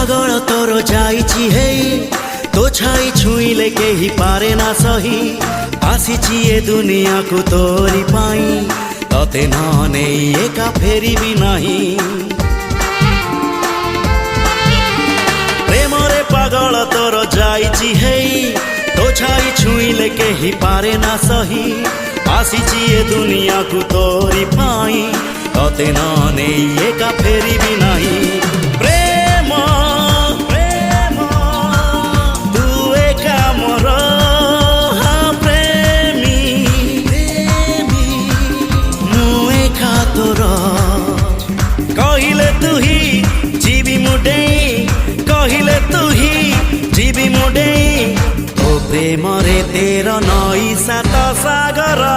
पागल तोर जाइछि हेई तो छाई छुईले केही पारे ना सही आसीछि ए दुनिया को तोरी पाई तते न नेई एका फेरिबी नाही प्रेमरे पागल तोर जाइछि हेई तो छाई छुईले केही पारे ना सही आसीछि ए दुनिया को तोरी पाई तते न नेई एका फेरिबी नाही प्रेम प्रेम तू एका मोर हाँ प्रेमी प्रेमी मु एका तोर कहिले तू ही जीवी मुडे कहिले तू ही जीवी मुडे तो प्रेम रे तेर नई सात सागर।